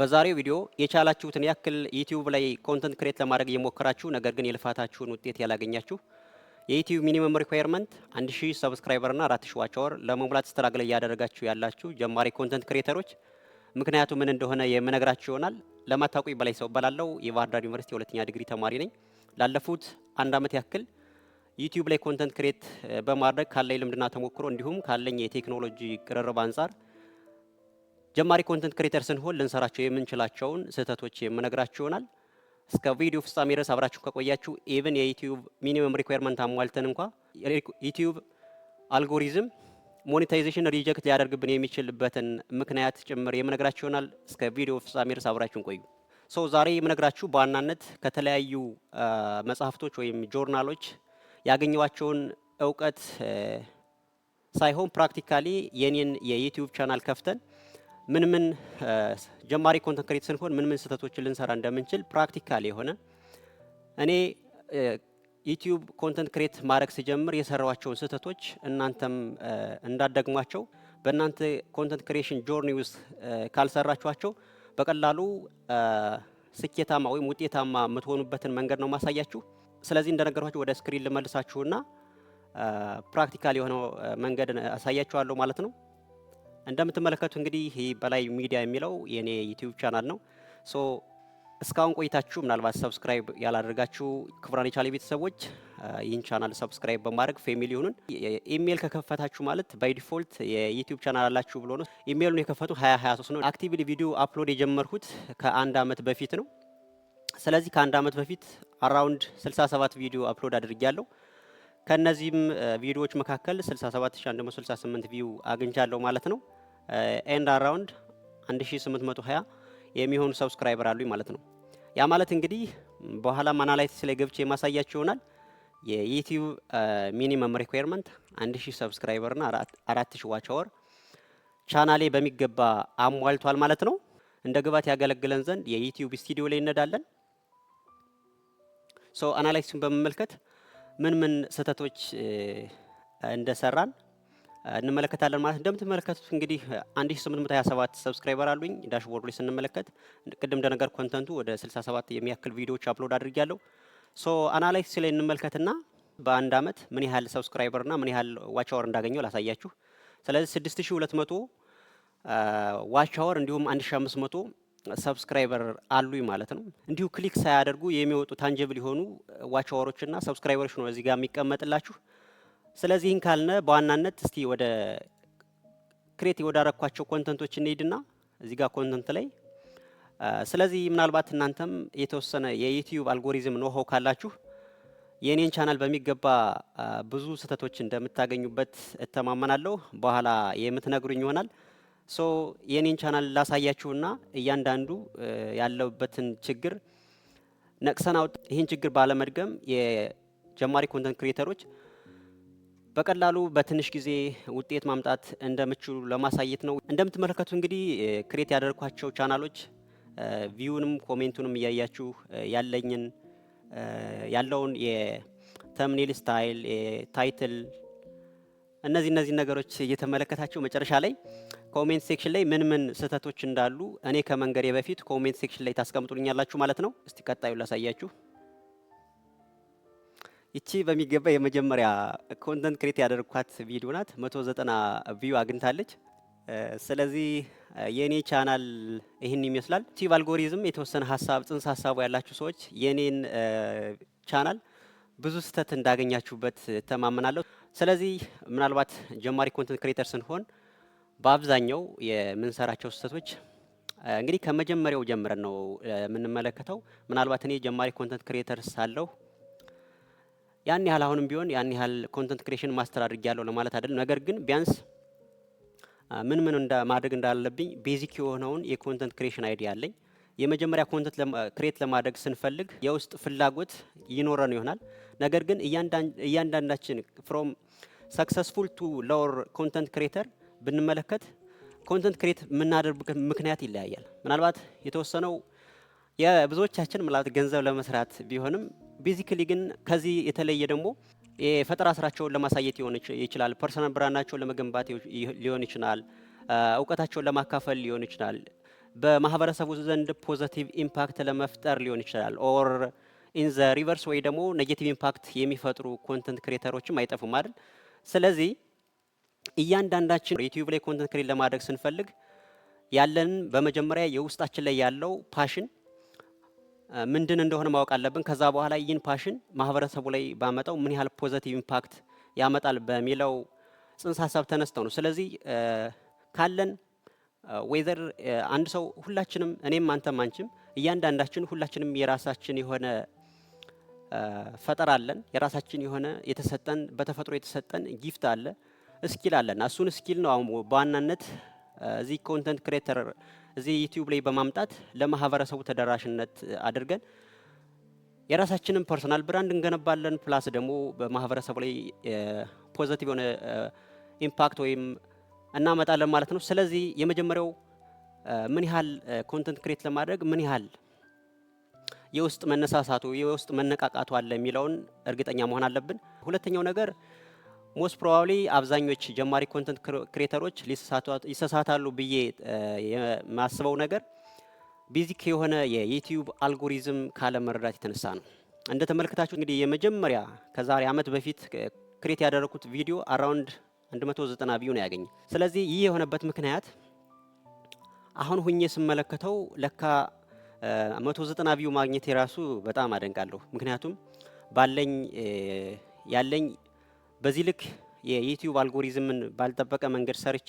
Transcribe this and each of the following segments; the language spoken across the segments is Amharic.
በዛሬው ቪዲዮ የቻላችሁትን ያክል ዩቲዩብ ላይ ኮንተንት ክሬት ለማድረግ እየሞከራችሁ ነገር ግን የልፋታችሁን ውጤት ያላገኛችሁ የዩቲዩብ ሚኒመም ሪኳየርመንት 1000 ሰብስክራይበር እና 4000 ዋች አወር ለመሙላት ስትራግል እያደረጋችሁ ያላችሁ ጀማሪ ኮንተንት ክሬተሮች ምክንያቱ ምን እንደሆነ የምነግራችሁ ይሆናል። ለማታውቁኝ በላይ ሰው እባላለሁ። የባህር ዳር ዩኒቨርሲቲ ሁለተኛ ዲግሪ ተማሪ ነኝ። ላለፉት አንድ አመት ያክል ዩቲዩብ ላይ ኮንተንት ክሬት በማድረግ ካለኝ ልምድና ተሞክሮ እንዲሁም ካለኝ የቴክኖሎጂ ቅርርብ አንጻር ጀማሪ ኮንተንት ክሬተር ስንሆን ልንሰራቸው የምንችላቸውን ስህተቶች የምነግራችሁ ይሆናል። እስከ ቪዲዮ ፍጻሜ ድረስ አብራችሁ ከቆያችሁ ኢቭን የዩቲዩብ ሚኒመም ሪኳየርመንት አሟልተን እንኳ ዩቲዩብ አልጎሪዝም ሞኔታይዜሽን ሪጀክት ሊያደርግብን የሚችልበትን ምክንያት ጭምር የምነግራችሁ ይሆናል። እስከ ቪዲዮ ፍጻሜ ድረስ አብራችሁን ቆዩ። ዛሬ የምነግራችሁ በዋናነት ከተለያዩ መጽሐፍቶች ወይም ጆርናሎች ያገኘዋቸውን እውቀት ሳይሆን ፕራክቲካሊ የኔን የዩቲዩብ ቻናል ከፍተን ምን ጀማሪ ኮንተንት ክሬት ስንሆን ምን ስህተቶችን ልንሰራ እንደምንችል ፕራክቲካሊ የሆነ እኔ ዩቲዩብ ኮንተንት ክሬት ማድረግ ሲጀምር የሰራዋቸውን ስህተቶች እናንተም እንዳደግሟቸው በእናንተ ኮንተንት ክሬሽን ጆርኒ ውስጥ ካልሰራችኋቸው በቀላሉ ስኬታማ ወይም ውጤታማ የምትሆኑበትን መንገድ ነው ማሳያችሁ። ስለዚህ እንደነገርኳችሁ ወደ ስክሪን ልመልሳችሁና ፕራክቲካሊ የሆነው መንገድ አሳያችኋለሁ ማለት ነው። እንደምትመለከቱ እንግዲህ ይሄ በላይ ሚዲያ የሚለው የኔ ዩቲዩብ ቻናል ነው። እስካሁን ቆይታችሁ ምናልባት ሰብስክራይብ ያላደረጋችሁ ክቡራን የቻናሌ ቤተሰቦች ይህን ቻናል ሰብስክራይብ በማድረግ ፋሚሊ ይሁኑን። ኢሜል ከከፈታችሁ ማለት ባይ ዲፎልት የዩቲዩብ ቻናል አላችሁ ብሎ ነው። ኢሜሉን የከፈቱ 2023 ነው። አክቲቭሊ ቪዲዮ አፕሎድ የጀመርኩት ከአንድ አመት በፊት ነው። ስለዚህ ከአንድ አመት በፊት አራውንድ 67 ቪዲዮ አፕሎድ አድርጌያለሁ። ከነዚህም ቪዲዮዎች መካከል 67168 ቪው አግኝቻለሁ ማለት ነው። ኤንድ አራውንድ 1820 የሚሆኑ ሰብስክራይበር አሉኝ ማለት ነው። ያ ማለት እንግዲህ በኋላ አናላይሲስ ላይ ገብቼ የማሳያችሁ ይሆናል። የዩቲዩብ ሚኒመም ሪኳየርመንት 1000 ሰብስክራይበር እና 4000 ዋች አወር ቻናሌ በሚገባ አሟልቷል ማለት ነው። እንደ ግባት ያገለግለን ዘንድ የዩቲዩብ ስቱዲዮ ላይ እንሄዳለን። አናላይሲሱን በመመልከት ምን ስህተቶች እንደሰራን እንመለከታለን ማለት። እንደምትመለከቱት እንግዲህ 1827 ሰብስክራይበር አሉኝ። ዳሽቦርድ ላይ ስንመለከት ቅድም እንደነገር ኮንተንቱ ወደ 67 የሚያክል ቪዲዮዎች አፕሎድ አድርጌያለሁ። አናላይሲስ ላይ እንመልከትና በአንድ አመት ምን ያህል ሰብስክራይበር እና ምን ያህል ዋች አወር እንዳገኘው ላሳያችሁ። ስለዚህ 6200 ዋች አወር እንዲሁም 1500 ሰብስክራይበር አሉኝ ማለት ነው። እንዲሁ ክሊክ ሳያደርጉ የሚወጡ ታንጀብል የሆኑ ዋች አወሮችና ሰብስክራይበሮች ነው እዚህ ጋር የሚቀመጥላችሁ። ስለዚህ ይህን ካልነ በዋናነት እስቲ ወደ ክሬት ወዳረኳቸው ኮንተንቶች እንሄድና እዚህ ጋር ኮንተንት ላይ ስለዚህ ምናልባት እናንተም የተወሰነ የዩቲዩብ አልጎሪዝም ኖሃው ካላችሁ የኔን ቻናል በሚገባ ብዙ ስህተቶች እንደምታገኙበት እተማመናለሁ። በኋላ የምትነግሩኝ ይሆናል። የኔን ቻናል ላሳያችሁና እያንዳንዱ ያለበትን ችግር ነቅሰን ይህን ችግር ባለመድገም የጀማሪ ኮንተንት ክሬተሮች በቀላሉ በትንሽ ጊዜ ውጤት ማምጣት እንደምችሉ ለማሳየት ነው። እንደምትመለከቱ እንግዲህ ክሬት ያደረኳቸው ቻናሎች ቪውንም ኮሜንቱንም እያያችሁ ያለውን የተምኔል ስታይል፣ ታይትል እነዚህ ነገሮች እየተመለከታችሁ መጨረሻ ላይ ኮሜንት ሴክሽን ላይ ምን ስህተቶች እንዳሉ እኔ ከመንገሬ በፊት ኮሜንት ሴክሽን ላይ ታስቀምጡልኛላችሁ ማለት ነው። እስቲ ቀጣዩ ላሳያችሁ። ይቺ በሚገባ የመጀመሪያ ኮንተንት ክሬት ያደረኳት ቪዲዮ ናት። 190 ቪው አግኝታለች። ስለዚህ የኔ ቻናል ይህን ይመስላል። ዩቲዩብ አልጎሪዝም የተወሰነ ጽንሰ ሀሳቡ ያላችሁ ሰዎች የኔን ቻናል ብዙ ስህተት እንዳገኛችሁበት ተማመናለሁ። ስለዚህ ምናልባት ጀማሪ ኮንተንት ክሬተር ስንሆን በአብዛኛው የምንሰራቸው ስህተቶች እንግዲህ ከመጀመሪያው ጀምረን ነው የምንመለከተው። ምናልባት እኔ ጀማሪ ኮንተንት ክሬተር ሳለሁ ያን ያህል አሁንም ቢሆን ያን ያህል ኮንተንት ክሬሽን ማስተር አድርጌያለሁ ለማለት አይደለም። ነገር ግን ቢያንስ ምን ማድረግ እንዳለብኝ ቤዚክ የሆነውን የኮንተንት ክሬሽን አይዲያ አለኝ። የመጀመሪያ ኮንተንት ክሬት ለማድረግ ስንፈልግ የውስጥ ፍላጎት ይኖረን ይሆናል። ነገር ግን እያንዳንዳችን ፍሮም ሰክሰስፉል ቱ ሎወር ኮንተንት ክሬተር ብንመለከት ኮንተንት ክሬት የምናደርግበት ምክንያት ይለያያል። ምናልባት የተወሰነው የብዙዎቻችን ምናልባት ገንዘብ ለመስራት ቢሆንም ቤዚክሊ ግን ከዚህ የተለየ ደግሞ የፈጠራ ስራቸውን ለማሳየት ይችላል። ፐርሰናል ብራንዳቸውን ለመገንባት ሊሆን ይችላል። እውቀታቸውን ለማካፈል ሊሆን ይችላል። በማህበረሰቡ ዘንድ ፖዚቲቭ ኢምፓክት ለመፍጠር ሊሆን ይችላል። ኦር ኢን ዘ ሪቨርስ ወይ ደግሞ ኔጌቲቭ ኢምፓክት የሚፈጥሩ ኮንተንት ክሬተሮችም አይጠፉም አይደል? ስለዚህ እያንዳንዳችን ዩቲዩብ ላይ ኮንተንት ክሬት ለማድረግ ስንፈልግ ያለን በመጀመሪያ የውስጣችን ላይ ያለው ፓሽን ምንድን እንደሆነ ማወቅ አለብን። ከዛ በኋላ ይህን ፓሽን ማህበረሰቡ ላይ ባመጣው ምን ያህል ፖዚቲቭ ኢምፓክት ያመጣል በሚለው ጽንሰ ሀሳብ ተነስተው ነው። ስለዚህ ካለን ዌዘር አንድ ሰው ሁላችንም እኔም አንተም አንቺም እያንዳንዳችን ሁላችንም የራሳችን የሆነ ፈጠራ አለን። የራሳችን የሆነ የተሰጠን በተፈጥሮ የተሰጠን ጊፍት አለ፣ ስኪል አለን። እሱን ስኪል ነው አሁን በዋናነት እዚህ ኮንተንት ክሬተር እዚህ ዩቲዩብ ላይ በማምጣት ለማህበረሰቡ ተደራሽነት አድርገን የራሳችንን ፐርሰናል ብራንድ እንገነባለን። ፕላስ ደግሞ በማህበረሰቡ ላይ ፖዚቲቭ የሆነ ኢምፓክት ወይም እናመጣለን ማለት ነው። ስለዚህ የመጀመሪያው ምን ያህል ኮንተንት ክሬት ለማድረግ ምን ያህል የውስጥ መነሳሳቱ የውስጥ መነቃቃቱ አለ የሚለውን እርግጠኛ መሆን አለብን። ሁለተኛው ነገር ሞስት ፕሮባብሊ አብዛኞች ጀማሪ ኮንተንት ክሬተሮች ይሳሳታሉ ብዬ የማስበው ነገር ቤዚክ የሆነ የዩቲዩብ አልጎሪዝም ካለ መረዳት የተነሳ ነው። እንደ ተመልክታችሁ እንግዲህ የመጀመሪያ ከዛሬ አመት በፊት ክሬት ያደረኩት ቪዲዮ አራውንድ 190 ቪው ነው ያገኘ። ስለዚህ ይህ የሆነበት ምክንያት አሁን ሁኜ ስመለከተው ለካ 190 ቪው ማግኘት የራሱ በጣም አደንቃለሁ። ምክንያቱም ያለኝ በዚህ ልክ የዩቲዩብ አልጎሪዝምን ባልጠበቀ መንገድ ሰርቼ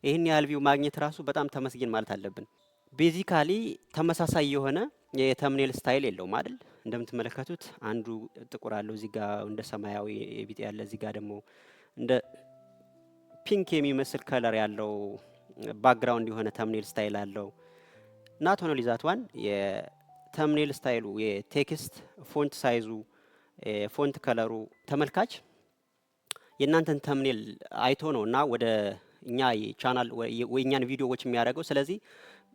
ይህን ያህል ቪው ማግኘት ራሱ በጣም ተመስገን ማለት አለብን። ቤዚካሊ ተመሳሳይ የሆነ የተምኔል ስታይል የለውም አይደል? እንደምትመለከቱት አንዱ ጥቁር አለው እዚህ ጋር እንደ ሰማያዊ ቢጤ ያለ፣ እዚህ ጋር ደግሞ እንደ ፒንክ የሚመስል ከለር ያለው ባክግራውንድ የሆነ ተምኔል ስታይል አለው። ናት ኦንሊ ዛት ዋን የተምኔል ስታይሉ፣ የቴክስት ፎንት ሳይዙ፣ ፎንት ከለሩ ተመልካች የእናንተን ተምኔል አይቶ ነው እና ወደ እኛ ቻናል ወይ እኛን ቪዲዮዎች የሚያደርገው። ስለዚህ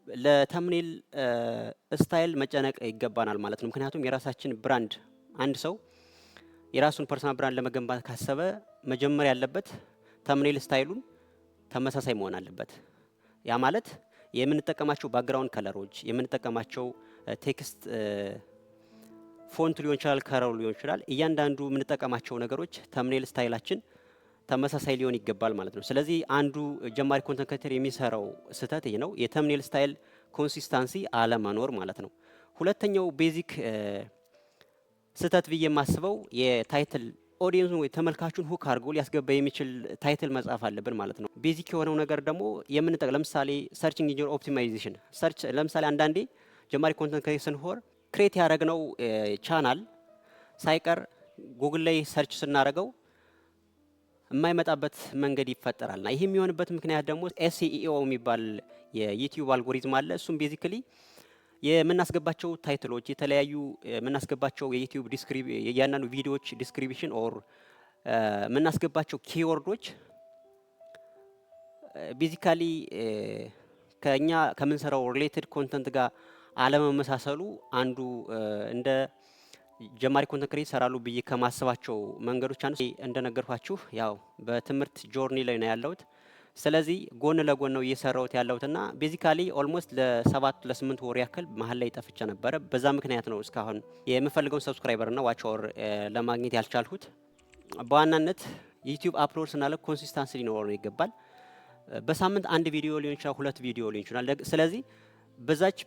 ለተምኔል ስታይል መጨነቅ ይገባናል ማለት ነው። ምክንያቱም የራሳችን ብራንድ አንድ ሰው የራሱን ፐርሰናል ብራንድ ለመገንባት ካሰበ መጀመር ያለበት ተምኔል ስታይሉን ተመሳሳይ መሆን አለበት። ያ ማለት የምንጠቀማቸው ባክግራውንድ ከለሮች፣ የምንጠቀማቸው ቴክስት ፎንት ሊሆን ይችላል፣ ከለሩ ሊሆን ይችላል። እያንዳንዱ የምንጠቀማቸው ነገሮች ተምኔል ስታይላችን ተመሳሳይ ሊሆን ይገባል ማለት ነው። ስለዚህ አንዱ ጀማሪ ኮንተንት ክሬተር የሚሰራው ስህተት ይህ ነው፣ የተምኔል ስታይል ኮንሲስታንሲ አለመኖር ማለት ነው። ሁለተኛው ቤዚክ ስህተት ብዬ የማስበው የታይትል ኦዲየንሱን ወይ ተመልካቹን ሁክ አድርጎ ሊያስገባ የሚችል ታይትል መጻፍ አለብን ማለት ነው። ቤዚክ የሆነው ነገር ደግሞ ለምሳሌ ሰርችንግ ኢንጂን ኦፕቲማይዜሽን ሰርች ለምሳሌ አንዳንዴ ጀማሪ ኮንተንት ክሬተር ስንሆን ክሬት ያደረግነው ቻናል ሳይቀር ጉግል ላይ ሰርች ስናደርገው የማይመጣበት መንገድ ይፈጠራልና ይህ የሚሆንበት ምክንያት ደግሞ ኤስኢኦ የሚባል የዩቲዩብ አልጎሪዝም አለ። እሱም ቤዚክሊ የምናስገባቸው ታይትሎች የተለያዩ የምናስገባቸው የዩቲዩብ የእያንዳንዱ ቪዲዮዎች ዲስክሪፕሽን ኦር የምናስገባቸው ኪወርዶች ቤዚካሊ ከኛ ከምንሰራው ሪሌትድ ኮንተንት ጋር አለመመሳሰሉ አንዱ እንደ ጀማሪ ኮንተንት ክሬት ይሰራሉ ብዬ ከማስባቸው መንገዶች አንዱ እንደነገርኳችሁ ያው በትምህርት ጆርኒ ላይ ነው ያለሁት። ስለዚህ ጎን ለጎን ነው እየሰራሁት ያለሁትና ቤዚካሊ ኦልሞስት ለ7 ለ8 ወር ያክል መሀል ላይ ጠፍቼ ነበረ። በዛ ምክንያት ነው እስካሁን የምፈልገውን ሰብስክራይበር እና ዋች አወር ለማግኘት ያልቻልኩት። በዋናነት ዩቲዩብ አፕሎድ ስናደርግ ኮንሲስታንሲ ሊኖረው ይገባል። በሳምንት አንድ ቪዲዮ ሊሆን ይችላል፣ 2 ቪዲዮ ሊሆን ይችላል። ስለዚህ በዛች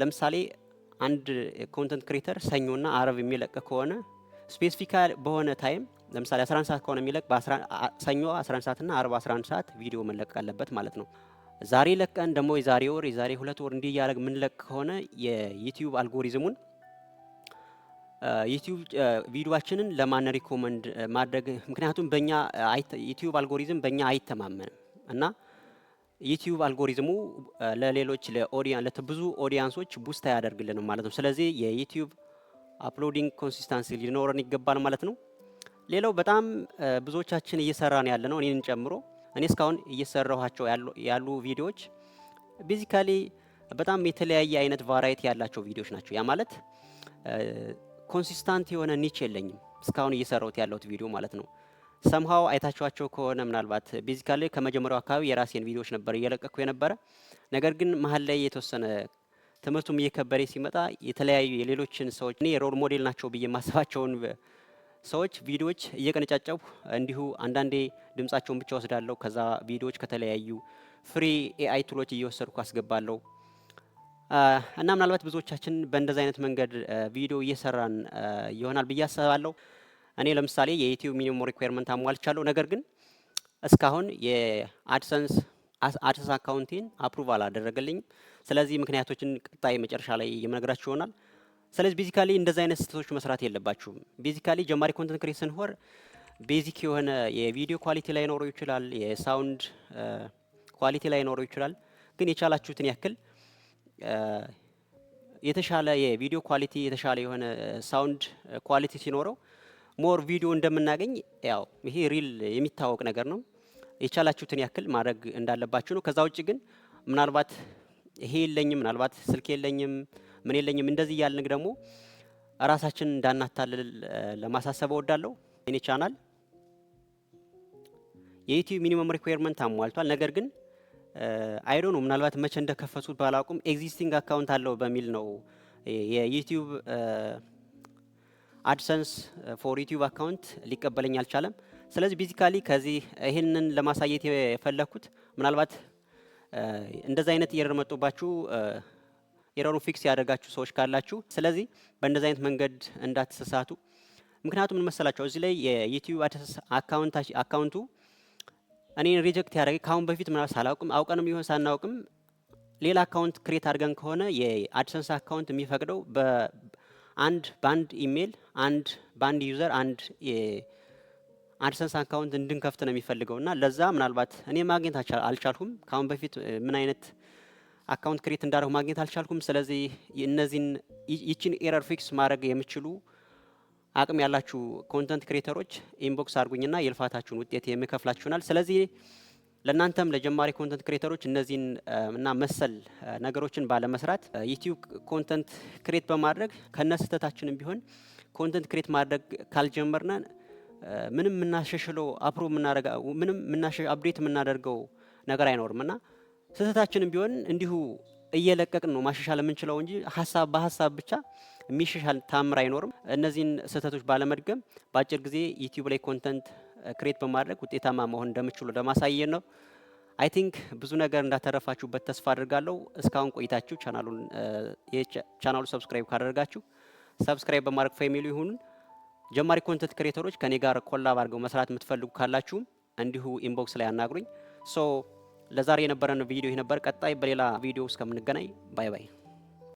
ለምሳሌ አንድ ኮንተንት ክሬተር ሰኞና አረብ የሚለቅ ከሆነ ስፔሲፊካ በሆነ ታይም ለምሳሌ 11 ሰዓት ከሆነ የሚለቅ ሰኞ 11 ሰዓት እና አረብ 11 ሰዓት ቪዲዮ መለቀቅ አለበት ማለት ነው። ዛሬ ለቀን ደግሞ የዛሬ ወር የዛሬ 2 ወር እንዲህ እያደረግ የምንለቅ ከሆነ የዩቲዩብ አልጎሪዝሙን ዩቲዩብ ቪዲዮአችንን ለማን ሪኮመንድ ማድረግ ምክንያቱም በእኛ ዩቲዩብ አልጎሪዝም በእኛ አይተማመንም እና ዩቲዩብ አልጎሪዝሙ ለሌሎች ለብዙ ኦዲየንሶች ቡስት አያደርግልንም ማለት ነው። ስለዚህ የዩቲዩብ አፕሎዲንግ ኮንሲስታንሲ ሊኖረን ይገባል ማለት ነው። ሌላው በጣም ብዙዎቻችን እየሰራን ያለ ነው እኔን ጨምሮ እኔ እስካሁን እየሰራኋቸው ያሉ ቪዲዮዎች ቤዚካሊ በጣም የተለያየ አይነት ቫራይቲ ያላቸው ቪዲዮዎች ናቸው። ያ ማለት ኮንሲስታንት የሆነ ኒች የለኝም እስካሁን እየሰራሁት ያለሁት ቪዲዮ ማለት ነው። ሰምሃው አይታችኋቸው ከሆነ ምናልባት ቤዚካሊ ከመጀመሪያው አካባቢ የራሴን ቪዲዮዎች ነበር እየለቀኩ የነበረ። ነገር ግን መሀል ላይ የተወሰነ ትምህርቱም እየከበደ ሲመጣ የተለያዩ የሌሎችን ሰዎች እኔ ሮል ሞዴል ናቸው ብዬ ማስባቸውን ሰዎች ቪዲዮዎች እየቀነጫጨው እንዲሁ አንዳንዴ ድምጻቸውን ብቻ ወስዳለሁ። ከዛ ቪዲዮዎች ከተለያዩ ፍሪ ኤአይ ቱሎች እየወሰድኩ አስገባለሁ። እና ምናልባት ብዙዎቻችን በእንደዚህ አይነት መንገድ ቪዲዮ እየሰራን ይሆናል ብዬ አስባለሁ። እኔ ለምሳሌ የዩቲዩብ ሚኒመም ሪኳየርመንት አሟልቻለሁ። ነገር ግን እስካሁን የአድሰንስ አካውንቴን አፕሩቭ አላደረገልኝም። ስለዚህ ምክንያቶችን ቀጣይ መጨረሻ ላይ የምነግራችሁ ይሆናል። ስለዚህ ቤዚካሊ እንደዚህ አይነት ስህተቶች መስራት የለባችሁም። ቤዚካሊ ጀማሪ ኮንተንት ክሬት ስንሆን ቤዚክ የሆነ የቪዲዮ ኳሊቲ ላይ ኖረው ይችላል፣ የሳውንድ ኳሊቲ ላይ ኖረው ይችላል። ግን የቻላችሁትን ያክል የተሻለ የቪዲዮ ኳሊቲ የተሻለ የሆነ ሳውንድ ኳሊቲ ሲኖረው ሞር ቪዲዮ እንደምናገኝ ያው ይሄ ሪል የሚታወቅ ነገር ነው። የቻላችሁትን ያክል ማድረግ እንዳለባችሁ ነው። ከዛ ውጭ ግን ምናልባት ይሄ የለኝም ምናልባት ስልክ የለኝም ምን የለኝም እንደዚህ እያልን ደግሞ ራሳችን እንዳናታልል ለማሳሰብ እወዳለሁ። እኔ ቻናል የዩቲዩብ ሚኒመም ሪኳየርመንት አሟልቷል። ነገር ግን አይዶ ነው ምናልባት መቼ እንደከፈቱት ባላውቅም ኤግዚስቲንግ አካውንት አለው በሚል ነው የዩቲዩብ አድሰንስ ፎር ዩቲዩብ አካውንት ሊቀበለኝ አልቻለም። ስለዚህ ቤዚካሊ ከዚህ ይህንን ለማሳየት የፈለኩት ምናልባት እንደዚህ አይነት ኤረር መጥቶባችሁ ኤረሩን ፊክስ ያደርጋችሁ ሰዎች ካላችሁ ስለዚህ በእንደዚህ አይነት መንገድ እንዳትሳሳቱ። ምክንያቱም ምን መሰላችሁ እዚህ ላይ የዩቲዩብ አድሰንስ አካውንቱ እኔን ሪጀክት ያደረገ ካሁን በፊት ምናልባት ሳላውቅም አውቀንም ይሆን ሳናውቅም ሌላ አካውንት ክሬት አድርገን ከሆነ የአድሰንስ አካውንት የሚፈቅደው በአንድ ኢሜል በአንድ ዩዘር አንድ የአድሰንስ አካውንት እንድንከፍት ነው የሚፈልገው እና ለዛ ምናልባት እኔ ማግኘት አልቻልኩም። ካሁን በፊት ምን አይነት አካውንት ክሬት እንዳደረጉ ማግኘት አልቻልኩም። ስለዚህ እነዚህን ይችን ኤረር ፊክስ ማድረግ የምችሉ አቅም ያላችሁ ኮንተንት ክሬተሮች ኢንቦክስ አድርጉኝና የልፋታችሁን ውጤት የምከፍላችሁናል። ስለዚህ ለእናንተም ለጀማሪ ኮንተንት ክሬተሮች እነዚህን እና መሰል ነገሮችን ባለመስራት ዩቲዩብ ኮንተንት ክሬት በማድረግ ከነስህተታችንም ቢሆን ኮንተንት ክሬት ማድረግ ካልጀመርነ ምንም የምናሻሽለው አፕዴት የምናደርገው ነገር አይኖርም እና ስህተታችንም ቢሆን እንዲሁ እየለቀቅን ነው ማሻሻል የምንችለው እንጂ በሀሳብ ብቻ የሚሻሻል ታምር አይኖርም። እነዚህን ስህተቶች ባለመድገም በአጭር ጊዜ ዩቲዩብ ላይ ኮንተንት ክሬት በማድረግ ውጤታማ መሆን እንደምችሉ ለማሳየት ነው። አይ ቲንክ ብዙ ነገር እንዳተረፋችሁበት ተስፋ አድርጋለሁ። እስካሁን ቆይታችሁ ቻናሉ ሰብስክራይብ ካደረጋችሁ ሰብስክራይብ በማድረግ ፋሚሊ ይሁኑን። ጀማሪ ኮንተንት ክሬተሮች ከኔ ጋር ኮላብ አድርገው መስራት የምትፈልጉ ካላችሁም እንዲሁ ኢንቦክስ ላይ አናግሩኝ። ለዛሬ የነበረን ቪዲዮ ይሄ ነበር። ቀጣይ በሌላ ቪዲዮ እስከምንገናኝ ባይ ባይ።